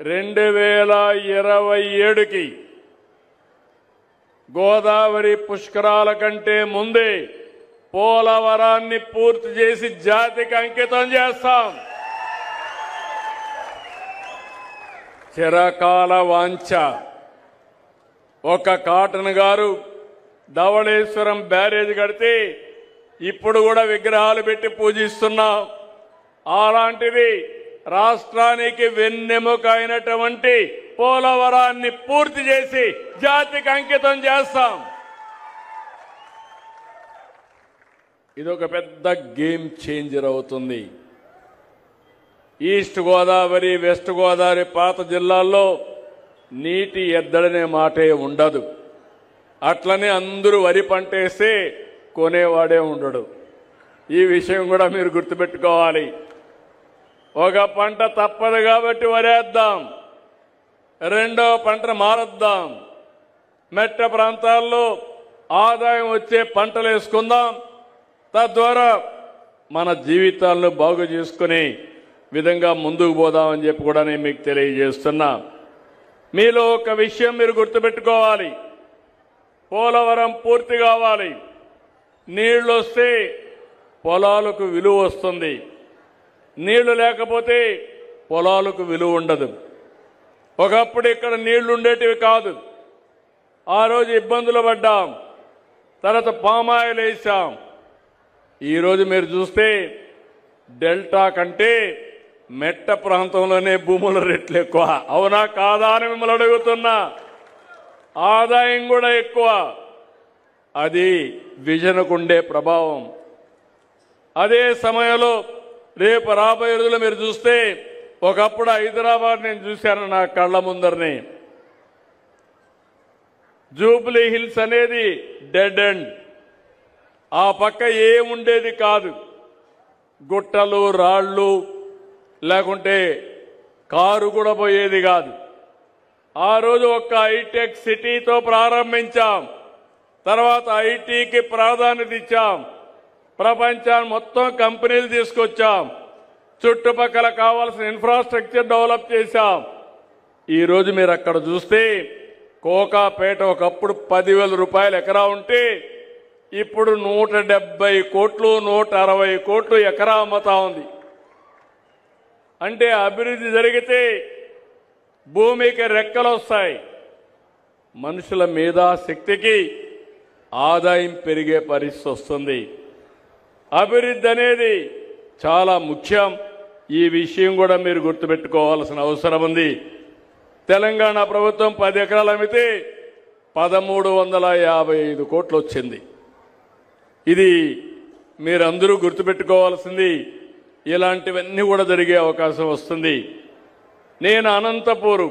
2027కి గోదావరి పుష్కరాల కంటే ముందే పోలవరాన్ని పూర్తి చేసి జాతికి అంకితం చేస్తాం. చిరకాల వాంఛ. ఒక కాటన్ గారు ధవళేశ్వరం బ్యారేజ్ కడితే ఇప్పుడు కూడా విగ్రహాలు పెట్టి పూజిస్తున్నాం. అలాంటిది రాష్ట్రానికి వెన్నెముక అయినటువంటి పోలవరాన్ని పూర్తి చేసి జాతికి అంకితం చేస్తాం. ఇదొక పెద్ద గేమ్ చేంజర్ అవుతుంది. ఈస్ట్ గోదావరి, వెస్ట్ గోదావరి పాత జిల్లాల్లో నీటి ఎద్దడనే మాటే ఉండదు. అట్లనే అందరూ వరి పంటేస్తే కొనేవాడే ఉండడు. ఈ విషయం కూడా మీరు గుర్తుపెట్టుకోవాలి. ఒక పంట తప్పదు కాబట్టి వరేద్దాం, రెండో పంట మారద్దాం. మెట్ట ప్రాంతాల్లో ఆదాయం వచ్చే పంటలు వేసుకుందాం. తద్వారా మన జీవితాలను బాగు చేసుకునే విధంగా ముందుకు పోదామని చెప్పి కూడా నేను మీకు తెలియజేస్తున్నా. మీలో ఒక విషయం మీరు గుర్తుపెట్టుకోవాలి. పోలవరం పూర్తి కావాలి. నీళ్లు వస్తే పొలాలకు విలువ వస్తుంది. నీళ్లు లేకపోతే పొలాలకు విలువ ఉండదు. ఒకప్పుడు ఇక్కడ నీళ్లు ఉండేటివి కాదు. ఆ రోజు ఇబ్బందులు పడ్డాం. తర్వాత పామాయిల్ వేసాం. ఈరోజు మీరు చూస్తే డెల్టా కంటే మెట్ట ప్రాంతంలోనే భూముల రేట్లు ఎక్కువ. అవునా కాదా అని మిమ్మల్ని అడుగుతున్నా. ఆదాయం కూడా ఎక్కువ. అది విజనకుండే ప్రభావం. అదే సమయంలో రేపు రాబోయే రోజుల్లో మీరు చూస్తే ఒకప్పుడు హైదరాబాద్ నేను చూశాను నా కళ్ళ ముందరని. జూబ్లీ హిల్స్ అనేది డెడ్ ఎండ్. ఆ పక్క ఏముండేది కాదు. గుట్టలు, రాళ్ళు, లేకుంటే కారు కూడా పోయేది కాదు. ఆ రోజు ఒక్క హైటెక్ సిటీతో ప్రారంభించాం. తర్వాత ఐటీకి ప్రాధాన్యత ఇచ్చాం. ప్రపంచాన్ని మొత్తం కంపెనీలు తీసుకొచ్చాం. చుట్టుపక్కల కావాల్సిన ఇన్ఫ్రాస్ట్రక్చర్ డెవలప్ చేశాం. ఈరోజు మీరు అక్కడ చూస్తే కోకాపేట ఒకప్పుడు 10,000 రూపాయలు ఎకరా ఉంటే ఇప్పుడు 170 కోట్లు, 160 కోట్లు ఎకరా అమ్ముతా ఉంది. అంటే అభివృద్ధి జరిగితే భూమికి రెక్కలు వస్తాయి. మనుషుల మేధాశక్తికి ఆదాయం పెరిగే పరిస్థితి వస్తుంది. అభివృద్ధి అనేది చాలా ముఖ్యం. ఈ విషయం కూడా మీరు గుర్తుపెట్టుకోవాల్సిన అవసరం ఉంది. తెలంగాణ ప్రభుత్వం 10 ఎకరాలు అమ్మితే 1355 కోట్లు వచ్చింది. ఇది మీరందరూ గుర్తుపెట్టుకోవాల్సింది. ఇలాంటివన్నీ కూడా జరిగే అవకాశం వస్తుంది. నేను అనంతపూర్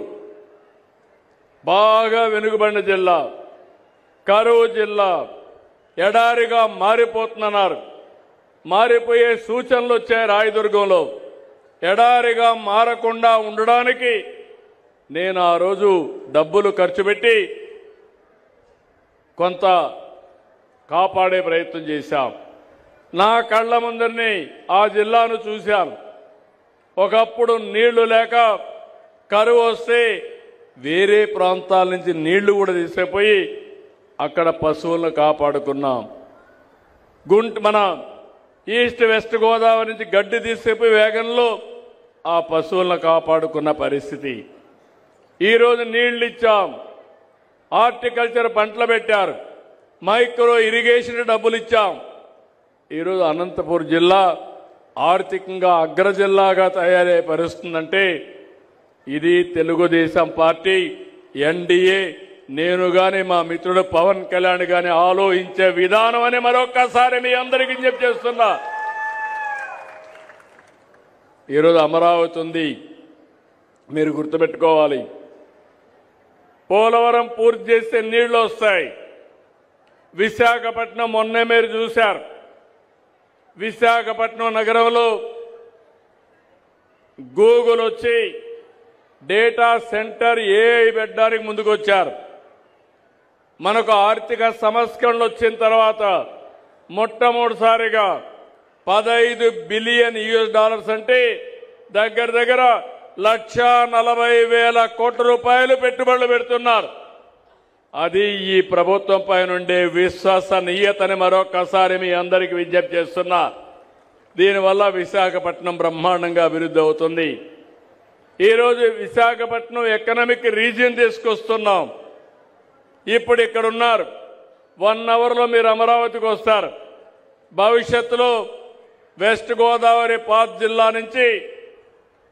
బాగా వెనుకబడిన జిల్లా, కరువు జిల్లా, ఎడారిగా మారిపోతున్నారు. మారిపోయే సూచనలు వచ్చాయి. రాయదుర్గంలో ఎడారిగా మారకుండా ఉండడానికి నేను ఆ రోజు డబ్బులు ఖర్చు పెట్టి కొంత కాపాడే ప్రయత్నం చేశాం. నా కళ్ళ ముందరిని ఆ జిల్లాను చూశాను. ఒకప్పుడు నీళ్లు లేక కరువు వస్తే వేరే ప్రాంతాల నుంచి నీళ్లు కూడా తీసుకుపోయి అక్కడ పశువులను కాపాడుకున్నాం. మన ఈస్ట్ వెస్ట్ గోదావరి నుంచి గడ్డి తీసుకుపోయి వేగంలో ఆ పశువులను కాపాడుకున్న పరిస్థితి. ఈరోజు నీళ్లు ఇచ్చాం. హార్టికల్చర్ పంటలు పెట్టారు. మైక్రో ఇరిగేషన్ డబ్బులు ఇచ్చాం. ఈరోజు అనంతపూర్ జిల్లా ఆర్థికంగా అగ్ర జిల్లాగా తయారయ్యే పరిస్థితుందంటే ఇది తెలుగుదేశం పార్టీ, ఎన్డీఏ, నేను గాని మా మిత్రుడు పవన్ కళ్యాణ్ గాని ఆలోచించే విధానం అని మరొక్కసారి మీ అందరికీ విజ్ఞప్తి చేస్తున్నా. ఈరోజు అమరావతి ఉంది. మీరు గుర్తుపెట్టుకోవాలి. పోలవరం పూర్తి చేస్తే నీళ్లు వస్తాయి. విశాఖపట్నం మొన్నే మీరు చూశారు. విశాఖపట్నం నగరంలో గూగుల్ వచ్చి డేటా సెంటర్ ఏఐ పెట్టడానికి ముందుకొచ్చారు. మనకు ఆర్థిక సంస్కరణలు వచ్చిన తర్వాత మొట్టమొదటిసారిగా $15 బిలియన్ అంటే దగ్గర దగ్గర 1,40,000 కోట్ల రూపాయలు పెట్టుబడులు పెడుతున్నారు. అది ఈ ప్రభుత్వం పైన ఉండే విశ్వసనీయతని మరొకసారి మీ అందరికీ విజ్ఞప్తి చేస్తున్నా. దీనివల్ల విశాఖపట్నం బ్రహ్మాండంగా అభివృద్ధి అవుతుంది. ఈరోజు విశాఖపట్నం ఎకనామిక్ రీజియన్ తీసుకొస్తున్నాం. ఇప్పుడు ఇక్కడ ఉన్నారు, 1 అవర్లో మీరు అమరావతికి వస్తారు. భవిష్యత్తులో వెస్ట్ గోదావరి పాత్ జిల్లా నుంచి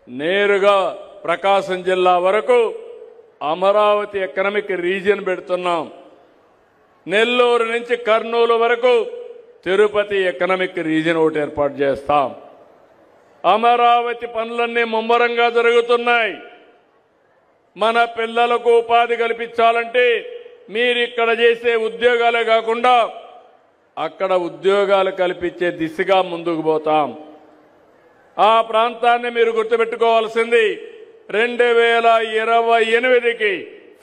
నేరుగా ప్రకాశం జిల్లా వరకు అమరావతి ఎకనామిక్ రీజియన్ పెడుతున్నాం. నెల్లూరు నుంచి కర్నూలు వరకు తిరుపతి ఎకనామిక్ రీజియన్ ఒకటి ఏర్పాటు చేస్తాం. అమరావతి పనులన్నీ ముమ్మరంగా జరుగుతున్నాయి. మన పిల్లలకు ఉపాధి కల్పించాలంటే మీరు ఇక్కడ చేసే ఉద్యోగాలే కాకుండా అక్కడ ఉద్యోగాలు కల్పించే దిశగా ముందుకు పోతాం. ఆ ప్రాంతాన్ని మీరు గుర్తుపెట్టుకోవాల్సింది 2028కి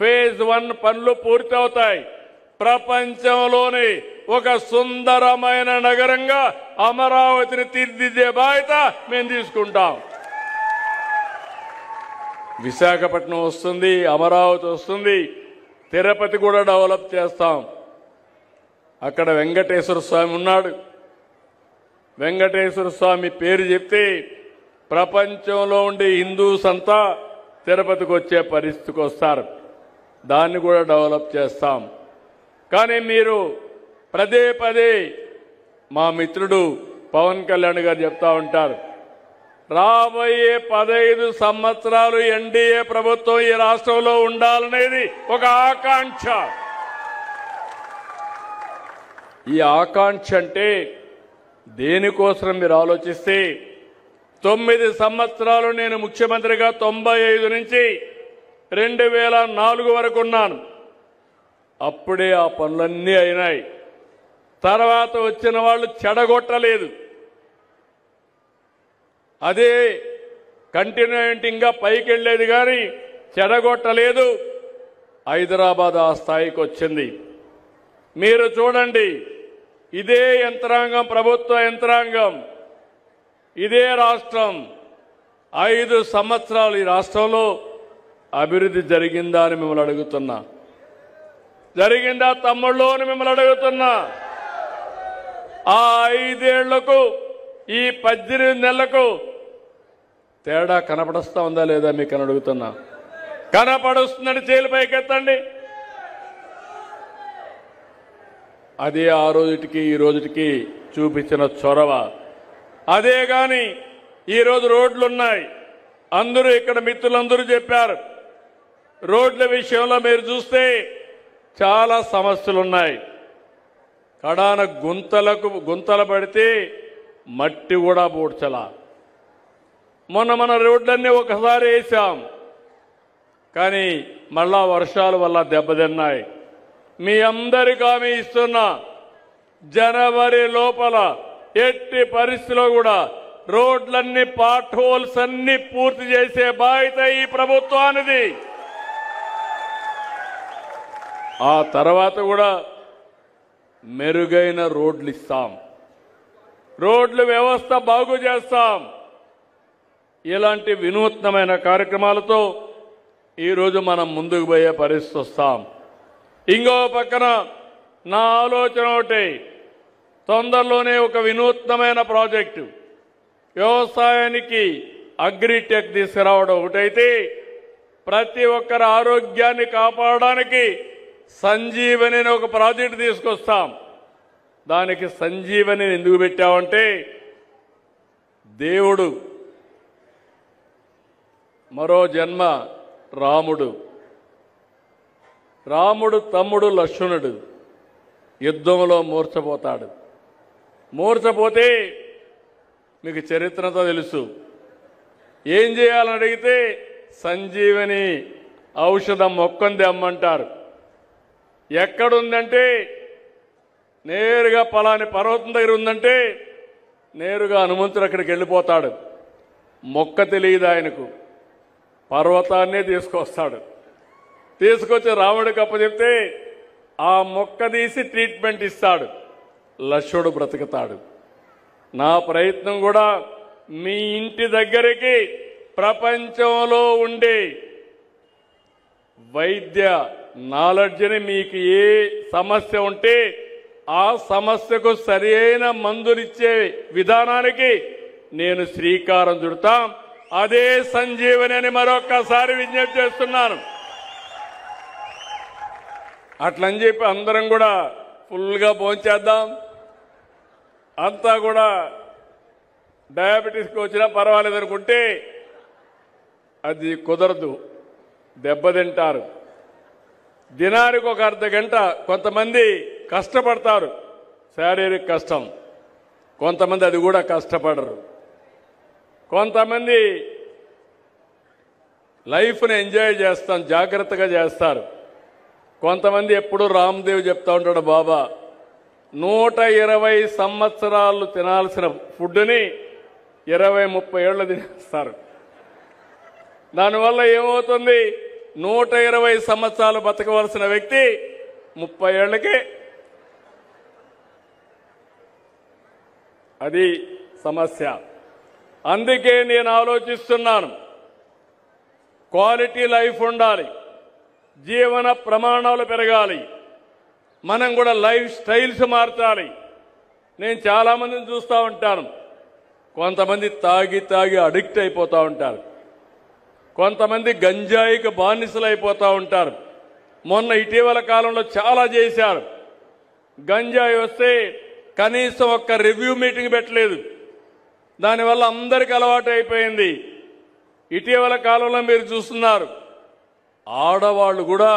ఫేజ్ 1 పనులు పూర్తవుతాయి. ప్రపంచంలోని ఒక సుందరమైన నగరంగా అమరావతిని తీర్చిదిద్దే బాధ్యత మేము తీసుకుంటాం. విశాఖపట్నం వస్తుంది, అమరావతి వస్తుంది, తిరుపతి కూడా డెవలప్ చేస్తాం. అక్కడ వెంకటేశ్వర స్వామి ఉన్నాడు. వెంకటేశ్వర స్వామి పేరు చెప్తే ప్రపంచంలో ఉండే హిందూస్ అంతా తిరుపతికి వచ్చే పరిస్థితికి వస్తారు. దాన్ని కూడా డెవలప్ చేస్తాం. కానీ మీరు పదే పదే మా మిత్రుడు పవన్ కళ్యాణ్ గారు చెప్తా ఉంటారు, రాబోయే 15 సంవత్సరాలు ఎన్డీఏ ప్రభుత్వం ఈ రాష్ట్రంలో ఉండాలనేది ఒక ఆకాంక్ష. ఈ ఆకాంక్ష అంటే దేనికోసం మీరు ఆలోచిస్తే 9 సంవత్సరాలు నేను ముఖ్యమంత్రిగా 95 నుంచి 2004 వరకు ఉన్నాను. అప్పుడే ఆ పనులన్నీ అయినాయి. తర్వాత వచ్చిన వాళ్ళు చెడగొట్టలేదు. అదే కంటిన్యూయింగ్గా పైకి వెళ్ళేది కానీ చెడగొట్టలేదు. హైదరాబాద్ ఆ స్థాయికి వచ్చింది. మీరు చూడండి, ఇదే యంత్రాంగం, ప్రభుత్వ యంత్రాంగం, ఇదే రాష్ట్రం 5 సంవత్సరాలు ఈ రాష్ట్రంలో అభివృద్ధి జరిగిందా అని మిమ్మల్ని అడుగుతున్నా. జరిగిందా తమ్ముళ్ళు అని మిమ్మల్ని అడుగుతున్నా. ఆ 5 ఏళ్లకు ఈ 18 నెలలకు తేడా కనపడుస్తా ఉందా లేదా మీకు అని అడుగుతున్నా. కనపడుస్తుందని చేలు పైకెత్తండి. అదే ఆ రోజుటికి ఈ రోజుటికి చూపించిన చొరవ. అదే గాని ఈరోజు రోడ్లున్నాయి. అందరూ ఇక్కడ మిత్రులందరూ చెప్పారు, రోడ్ల విషయంలో మీరు చూస్తే చాలా సమస్యలున్నాయి. కడాన గుంతలు పడితే మట్టి కూడా పూడ్చలా. మన రోడ్లన్నీ ఒకసారి వేసాం, కానీ మళ్ళా వర్షాల వల్ల దెబ్బతిన్నాయి. మీ అందరికీ హామీ ఇస్తున్నా, జనవరి లోపల ఎట్టి పరిస్థితిలో కూడా రోడ్లన్నీ, పాట్ హోల్స్ అన్ని పూర్తి చేసే బాధ్యత ఈ ప్రభుత్వానిది. ఆ తర్వాత కూడా మెరుగైన రోడ్లు ఇస్తాం, రోడ్ల వ్యవస్థ బాగు చేస్తాం. ఇలాంటి వినూత్నమైన కార్యక్రమాలతో ఈరోజు మనం ముందుకు పోయే పరిస్థితి వస్తాం. ఇంకో పక్కన నా ఆలోచన ఒకటి, తొందరలోనే ఒక వినూత్నమైన ప్రాజెక్టు వ్యవసాయానికి అగ్రిటెక్ తీసుకురావడం ఒకటైతే, ప్రతి ఒక్కరి ఆరోగ్యాన్ని కాపాడడానికి సంజీవని అనే ఒక ప్రాజెక్టు తీసుకొస్తాం. దానికి సంజీవని ఎందుకు పెట్టామంటే, దేవుడు మరో జన్మ రాముడు తమ్ముడు లక్ష్మణుడు యుద్ధంలో మూర్ఛపోతాడు. మూర్ఛపోతే మీకు చరిత్రతో తెలుసు. ఏం చేయాలని అడిగితే సంజీవని ఔషధం మొక్కంది అమ్మంటారు. ఎక్కడుందంటే నేరుగా పలాని పర్వతం దగ్గర ఉందంటే నేరుగా హనుమంతుడు అక్కడికి వెళ్ళిపోతాడు. మొక్క తెలియదు ఆయనకు, పర్వతాన్నే తీసుకొస్తాడు. తీసుకొచ్చి రాముడికి అప్పచెప్తే ఆ మొక్క తీసి ట్రీట్మెంట్ ఇస్తాడు. లక్ష్మణుడు బ్రతుకుతాడు. నా ప్రయత్నం కూడా మీ ఇంటి దగ్గరికి ప్రపంచంలో ఉండే వైద్య నాలెడ్జ్ని మీకు ఏ సమస్య ఉంటే ఆ సమస్యకు సరైన మందులిచ్చే విధానానికి నేను శ్రీకారం చుడతాం. అదే సంజీవని అని మరొక్కసారి విజ్ఞప్తి చేస్తున్నాను. అట్లని చెప్పి అందరం కూడా ఫుల్గా భోంచేద్దాం, అంతా కూడా డయాబెటీస్కి వచ్చినా పర్వాలేదు అనుకుంటే అది కుదరదు, దెబ్బతింటారు. దినానికి ఒక అర్ధ గంట కొంతమంది కష్టపడతారు, శారీరక కష్టం. కొంతమంది అది కూడా కష్టపడరు. కొంతమంది లైఫ్ని ఎంజాయ్ చేస్తాం, జాగ్రత్తగా చేస్తారు. కొంతమంది ఎప్పుడు రామ్దేవ్ చెప్తా ఉంటాడు, బాబా 120 సంవత్సరాలు తినాల్సిన ఫుడ్ని 20-30 ఏళ్ళు తినేస్తారు. దానివల్ల ఏమవుతుంది, 120 సంవత్సరాలు బతకవలసిన వ్యక్తి 30 ఏళ్లకే. అది సమస్య. అందుకే నేను ఆలోచిస్తున్నాను, క్వాలిటీ లైఫ్ ఉండాలి, జీవన ప్రమాణాలు పెరగాలి, మనం కూడా లైఫ్ స్టైల్స్ మార్చాలి. నేను చాలామందిని చూస్తూ ఉంటాను, కొంతమంది తాగి తాగి అడిక్ట్ అయిపోతూ ఉంటారు, కొంతమంది గంజాయికి బానిసలు అయిపోతూ ఉంటారు. మొన్న ఇటీవల కాలంలో చాలా చేశారు. గంజాయి వస్తే కనీసం ఒక్క రివ్యూ మీటింగ్ పెట్టలేదు, దానివల్ల అందరికీ అలవాటు అయిపోయింది. ఇటీవల కాలంలో మీరు చూస్తున్నారు, ఆడవాళ్ళు కూడా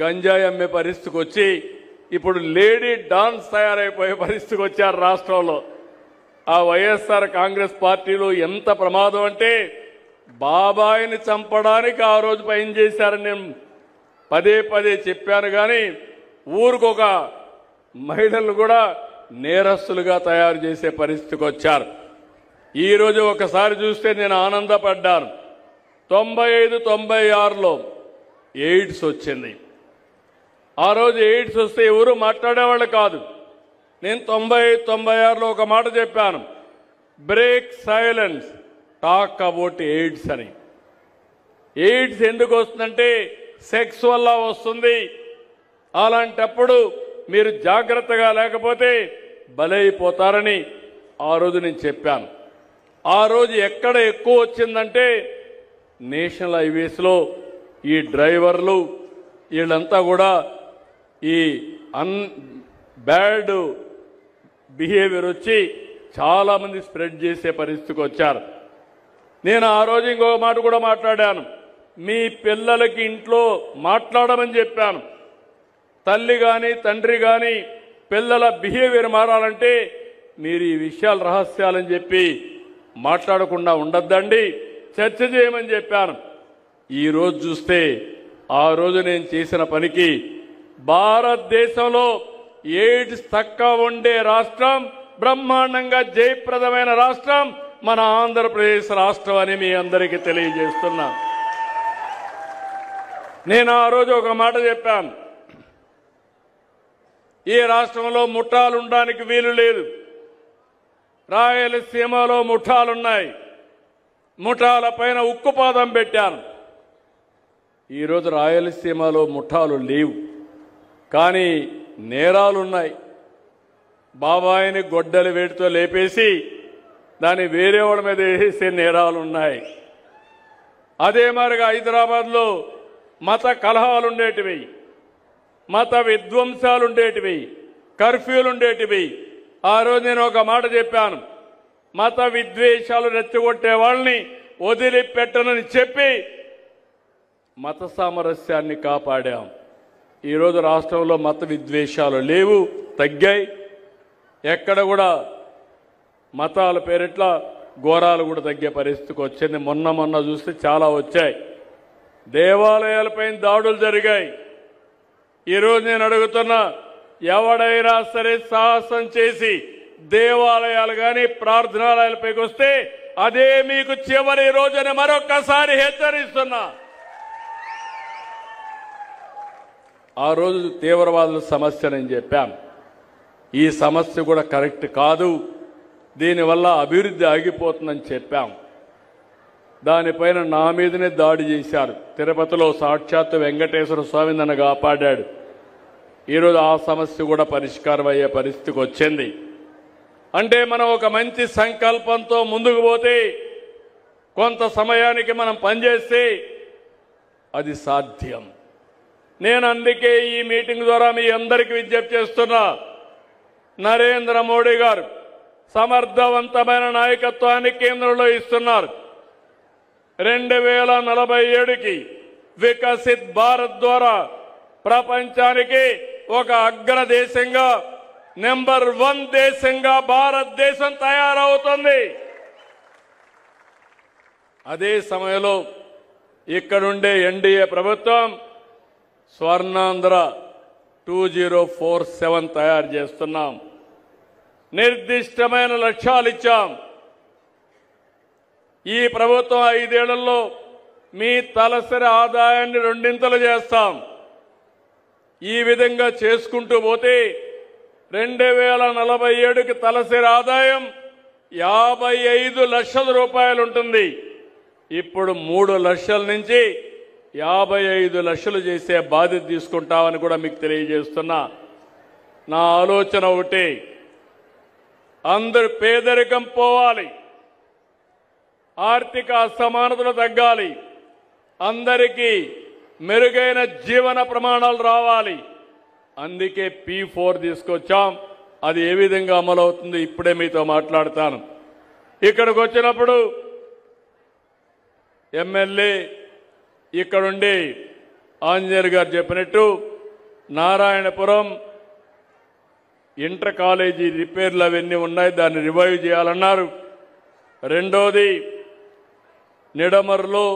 గంజాయి అమ్మే పరిస్థితికి వచ్చి ఇప్పుడు లేడీ డాన్స్ తయారైపోయే పరిస్థితికి వచ్చారు రాష్ట్రంలో. ఆ వైఎస్ఆర్ కాంగ్రెస్ పార్టీలో ఎంత ప్రమాదం అంటే, బాబాయిని చంపడానికి ఆ రోజు పైన చేశారని నేను పదే పదే చెప్పాను. కానీ ఊరికొక మహిళలు కూడా నేరస్తులుగా తయారు చేసే పరిస్థితికి వచ్చారు. ఈరోజు ఒకసారి చూస్తే నేను ఆనందపడ్డాను. 95-96లో ఎయిడ్స్ వచ్చింది. ఆ రోజు ఎయిడ్స్ వస్తే ఎవరు మాట్లాడేవాళ్ళు కాదు. నేను 95-96లో ఒక మాట చెప్పాను, break silence, talk about AIDS అని. ఎయిడ్స్ ఎందుకు వస్తుందంటే సెక్స్ వల్ల వస్తుంది. అలాంటప్పుడు మీరు జాగ్రత్తగా లేకపోతే బలైపోతారని ఆ రోజు నేను చెప్పాను. ఆ రోజు ఎక్కడ ఎక్కువ వచ్చిందంటే నేషనల్ హైవేస్లో ఈ డ్రైవర్లు వీళ్ళంతా కూడా ఈ బ్యాడ్ బిహేవియర్ వచ్చి చాలామంది స్ప్రెడ్ చేసే పరిస్థితికి వచ్చారు. నేను ఆ రోజు ఇంకొక మాట కూడా మాట్లాడాను, మీ పిల్లలకి ఇంట్లో మాట్లాడమని చెప్పాను. తల్లి కానీ తండ్రి కానీ పిల్లల బిహేవియర్ మారాలంటే మీరు ఈ విషయాలు రహస్యాలని చెప్పి మాట్లాడకుండా ఉండద్దండి, చర్చ చేయమని చెప్పాను. ఈరోజు చూస్తే ఆ రోజు నేను చేసిన పనికి భారతదేశంలో ఎయిడ్స్ తక్కువ ఉండే రాష్ట్రం, బ్రహ్మాండంగా జయప్రదమైన రాష్ట్రం మన ఆంధ్రప్రదేశ్ రాష్ట్రం అని మీ అందరికీ తెలియజేస్తున్నా. నేను ఆ రోజు ఒక మాట చెప్పాను, ఈ రాష్ట్రంలో ముఠాలు ఉండడానికి వీలు లేదు. రాయలసీమలో ముఠాలున్నాయి, ముఠాల పైన ఉక్కుపాదం పెట్టాను. ఈరోజు రాయలసీమలో ముఠాలు లేవు, కానీ నేరాలున్నాయి. బాబాయిని గొడ్డలి వేటితో లేపేసి దాన్ని వేరే వాళ్ళ మీద వేసే నేరాలున్నాయి. అదే మరిగా హైదరాబాద్లో మత కలహాలుండేటివి, మత విధ్వంసాలుండేటివి, కర్ఫ్యూలుండేటివి. ఆ రోజు నేను ఒక మాట చెప్పాను, మత విద్వేషాలు రెచ్చగొట్టే వాళ్ళని వదిలిపెట్టనని చెప్పి మత సామరస్యాన్ని కాపాడాం. ఈరోజు రాష్ట్రంలో మత విద్వేషాలు లేవు, తగ్గాయి. ఎక్కడ కూడా మతాల పేరిట్ల ఘోరాలు కూడా తగ్గే పరిస్థితికి వచ్చింది. మొన్న చూస్తే చాలా వచ్చాయి. దేవాలయాలపైన దాడులు జరిగాయి. ఈరోజు నేను అడుగుతున్నా, ఎవడైనా సరే సాహసం చేసి దేవాలయాలు కానీ ప్రార్థనాలయాలపైకి వస్తే అదే మీకు చివరి రోజున మరొక్కసారి హెచ్చరిస్తున్నా. ఆ రోజు తీవ్రవాదుల సమస్య నేను చెప్పాను, ఈ సమస్య కూడా కరెక్ట్ కాదు, దీనివల్ల అభివృద్ధి ఆగిపోతుందని చెప్పాం. దానిపైన నా మీదనే దాడి చేశారు. తిరుపతిలో సాక్షాత్తు వెంకటేశ్వర స్వామి నన్ను కాపాడాడు. ఈరోజు ఆ సమస్య కూడా పరిష్కారం అయ్యే పరిస్థితికి వచ్చింది. అంటే మనం ఒక మంచి సంకల్పంతో ముందుకు పోతే, కొంత సమయానికి మనం పనిచేస్తే అది సాధ్యం. నేను అందుకే ఈ మీటింగ్ ద్వారా మీ అందరికీ విజ్ఞప్తి చేస్తున్నా, నరేంద్ర మోడీ గారు సమర్థవంతమైన నాయకత్వాన్ని కేంద్రంలో ఇస్తున్నారు. 2047కి వికసిత్ భారత్ ద్వారా ప్రపంచానికి ఒక అగ్రదేశంగా, నెంబర్ 1 దేశంగా భారతదేశం తయారవుతుంది. అదే సమయంలో ఇక్కడుండే ఎన్డీఏ ప్రభుత్వం స్వర్ణాంధ్ర 2047 తయారు చేస్తున్నాం. నిర్దిష్టమైన లక్ష్యాలు ఇచ్చాం. ఈ ప్రభుత్వం 5 ఏళ్లలో మీ తలసరి ఆదాయాన్ని 2 చేస్తాం. ఈ విధంగా చేసుకుంటూ పోతే 2047కి తలసరి ఆదాయం 55 లక్షల రూపాయలు ఉంటుంది. ఇప్పుడు 3 లక్షల నుంచి 55 లక్షలు చేసే బాధ్యత తీసుకుంటామని కూడా మీకు తెలియజేస్తున్నా. నా ఆలోచన ఒకటి, అందరు పేదరికం పోవాలి, ఆర్థిక అసమానతలు తగ్గాలి, అందరికీ మెరుగైన జీవన ప్రమాణాలు రావాలి. అందుకే P4 తీసుకొచ్చాం. అది ఏ విధంగా అమలవుతుందో ఇప్పుడే మీతో మాట్లాడతాను. ఇక్కడికి వచ్చినప్పుడు ఎమ్మెల్యే ఇక్కడుండి ఆంజనేయులు గారు చెప్పినట్టు నారాయణపురం ఇంటర్ కాలేజీ రిపేర్లు అవన్నీ ఉన్నాయి, దాన్ని రివైవ్ చేయాలన్నారు. రెండోది, నిడమర్లో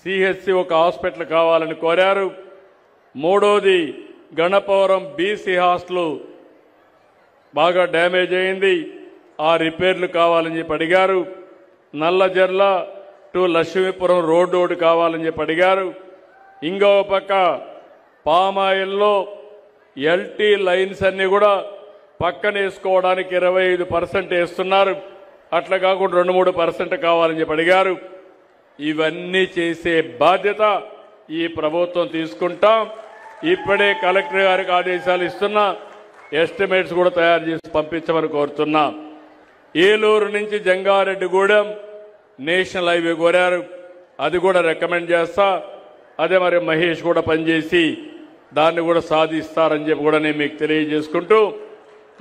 సిహెచ్సి ఒక హాస్పిటల్ కావాలని కోరారు. మూడోది, గణపవరం బీసీ హాస్టల్ బాగా డ్యామేజ్ అయింది, ఆ రిపేర్లు కావాలని చెప్పి అడిగారు. నల్లజర్ల టు లక్ష్మీపురం రోడ్డు కావాలని చెప్పి అడిగారు. ఇంకో పక్క పామాయిల్లో ఎల్టీ లైన్స్ అన్ని కూడా పక్కన వేసుకోవడానికి 25% వేస్తున్నారు. అట్లా కాకుండా 2-3% కావాలని చెప్పి అడిగారు. ఇవన్నీ చేసే బాధ్యత ఈ ప్రభుత్వం తీసుకుంటాం. ఇప్పుడే కలెక్టర్ గారికి ఆదేశాలు ఇస్తున్నా, ఎస్టిమేట్స్ కూడా తయారు చేసి పంపించమని కోరుతున్నా. ఏలూరు నుంచి జంగారెడ్డిగూడెం నేషనల్ హైవే కోరారు, అది కూడా రికమెండ్ చేస్తా. అదే మరి మహేష్ కూడా పనిచేసి దాన్ని కూడా సాధిస్తారని చెప్పి కూడా నేను మీకు తెలియజేసుకుంటూ,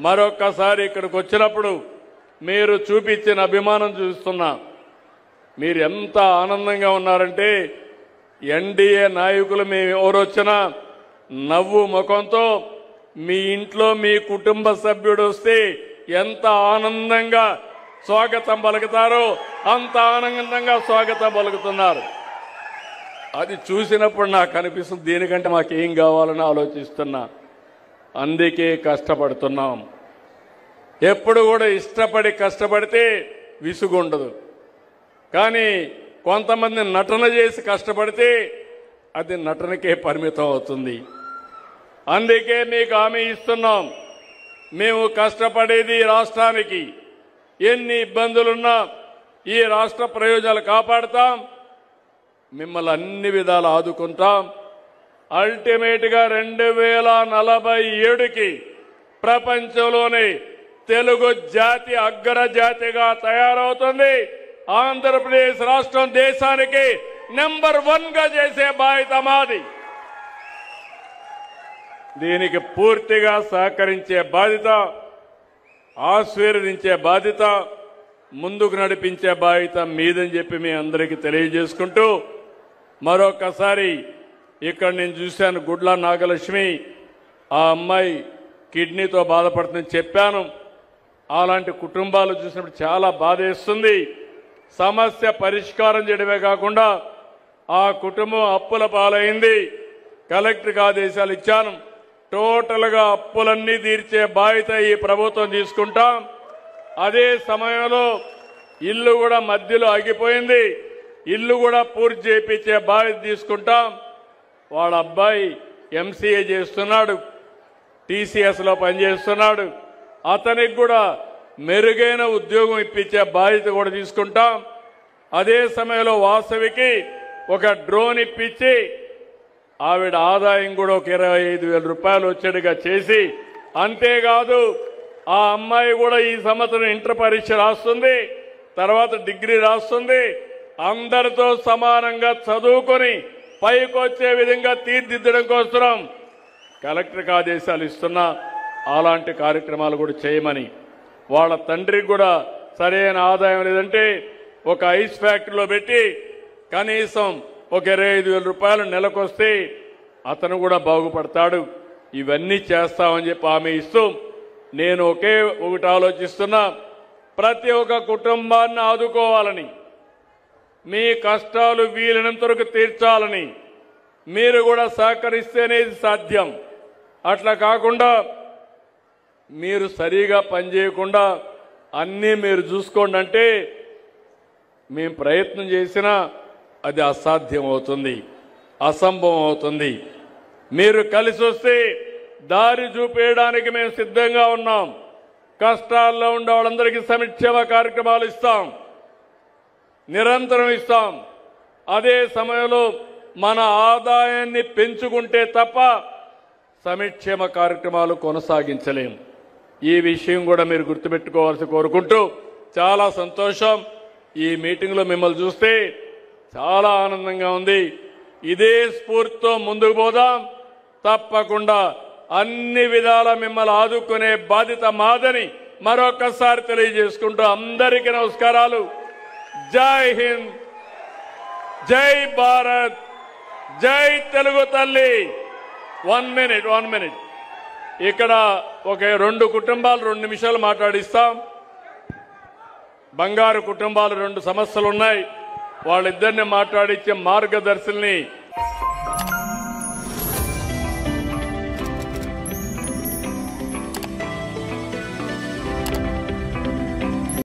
మరొక్కసారి ఇక్కడికి వచ్చినప్పుడు మీరు చూపించిన అభిమానం చూస్తున్నా. మీరు ఎంత ఆనందంగా ఉన్నారంటే, ఎన్డీఏ నాయకులు మేము ఎవరు వచ్చినా నవ్వు ముఖంతో మీ ఇంట్లో మీ కుటుంబ సభ్యుడు వస్తే ఎంత ఆనందంగా స్వాగతం పలుకుతారో అంత ఆనందంగా స్వాగతం పలుకుతున్నారు. అది చూసినప్పుడు నాకు అనిపిస్తుంది, దీనికంటే మాకేం కావాలని ఆలోచిస్తున్నా. అందుకే కష్టపడుతున్నాం. ఎప్పుడు కూడా ఇష్టపడి కష్టపడితే విసుగుండదు. కానీ కొంతమంది నటన చేసి కష్టపడితే అది నటనకే పరిమితం అవుతుంది. అందుకే మీకు హామీ ఇస్తున్నాం, మేము కష్టపడేది రాష్ట్రానికి. ఎన్ని ఇబ్బందులున్నా ఈ రాష్ట్ర ప్రయోజనాలు కాపాడుతాం, మిమ్మల్ని అన్ని విధాలు ఆదుకుంటాం. అల్టిమేట్గా 2047కి ప్రపంచంలోనే తెలుగు జాతి అగ్రజాతిగా తయారవుతుంది. ఆంధ్రప్రదేశ్ రాష్ట్రం దేశానికి నెంబర్ 1గా చేసే బాధ్యత మాది. దీనికి పూర్తిగా సహకరించే బాధ్యత, ఆశీర్వదించే బాధ్యత, ముందుకు నడిపించే బాధ్యత మీదని చెప్పి మీ అందరికీ తెలియజేసుకుంటూ, మరొకసారి ఇక్కడ నేను చూశాను గుడ్ల నాగలక్ష్మి, ఆ అమ్మాయి కిడ్నీతో బాధపడుతుందని చెప్పాను. అలాంటి కుటుంబాలు చూసినప్పుడు చాలా బాధేస్తుంది. సమస్య పరిష్కారం చేయడమే కాకుండా ఆ కుటుంబం అప్పుల పాలైంది. కలెక్టర్కి ఆదేశాలు ఇచ్చాను, టోటల్గా అప్పులన్నీ తీర్చే బాధ్యత ఈ ప్రభుత్వం తీసుకుంటాం. అదే సమయంలో ఇల్లు కూడా మధ్యలో ఆగిపోయింది, ఇల్లు కూడా పూర్తి చేయించే బాధ్యత తీసుకుంటాం. వాళ్ళ అబ్బాయి ఎంసీఏ చేస్తున్నాడు, టీసీఎస్లో పనిచేస్తున్నాడు. అతనికి కూడా మెరుగైన ఉద్యోగం ఇప్పించే బాధ్యత కూడా తీసుకుంటాం. అదే సమయంలో వాసవికి ఒక డ్రోన్ ఇప్పించి ఆవిడ ఆదాయం కూడా ఒక 25,000 రూపాయలు వచ్చేట్టుగా చేసి, అంతేకాదు ఆ అమ్మాయి కూడా ఈ సంవత్సరం ఇంటర్ పరీక్ష రాస్తుంది, తర్వాత డిగ్రీ రాస్తుంది. అందరితో సమానంగా చదువుకొని పైకొచ్చే విధంగా తీర్చిదిద్దడం కోసం కలెక్టర్కి ఆదేశాలు ఇస్తున్నా. అలాంటి కార్యక్రమాలు కూడా చేయమని, వాళ్ళ తండ్రికి కూడా సరైన ఆదాయం లేదంటే ఒక ఐస్ ఫ్యాక్టరీలో పెట్టి కనీసం ఒక 25,000 రూపాయలు నెలకొస్తే అతను కూడా బాగుపడతాడు. ఇవన్నీ చేస్తామని చెప్పి హామీ ఇస్తూ నేను ఒకటి ఆలోచిస్తున్నా, ప్రతి ఒక్క కుటుంబాన్ని ఆదుకోవాలని, మీ కష్టాలు వీలైనంత వరకు తీర్చాలని మీరు కూడా సహకరిస్తేనే ఇది సాధ్యం. అట్లా కాకుండా మీరు సరిగా పనిచేయకుండా అన్నీ మీరు చూసుకోండి అంటే మేము ప్రయత్నం చేసినా అది అసాధ్యం అవుతుంది, అసంభవం అవుతుంది. మీరు కలిసి వస్తే దారి చూపేయడానికి మేము సిద్ధంగా ఉన్నాం. కష్టాల్లో ఉండే వాళ్ళందరికీ సంక్షేమ కార్యక్రమాలు ఇస్తాం, నిరంతరం ఇస్తాం. అదే సమయంలో మన ఆదాయాన్ని పెంచుకుంటే తప్ప సంక్షేమ కార్యక్రమాలు కొనసాగించలేం. ఈ విషయం కూడా మీరు గుర్తుపెట్టుకోవాల్సి కోరుకుంటూ, చాలా సంతోషం ఈ మీటింగ్లో మిమ్మల్ని చూస్తే చాలా ఆనందంగా ఉంది. ఇదే స్ఫూర్తితో ముందుకు పోదాం. తప్పకుండా అన్ని విధాల మిమ్మల్ని ఆదుకునే బాధ్యత మాదని మరొకసారి తెలియజేసుకుంటూ అందరికీ నమస్కారాలు. జై హింద్, జై భారత్, జై తెలుగు తల్లి. 1 మినిట్ ఇక్కడ ఒక 2 కుటుంబాలు 2 నిమిషాలు మాట్లాడిస్తాం. బంగారు కుటుంబాలు 2 సమస్యలు ఉన్నాయి, వాళ్ళిద్దరిని మాట్లాడించే మార్గదర్శుల్ని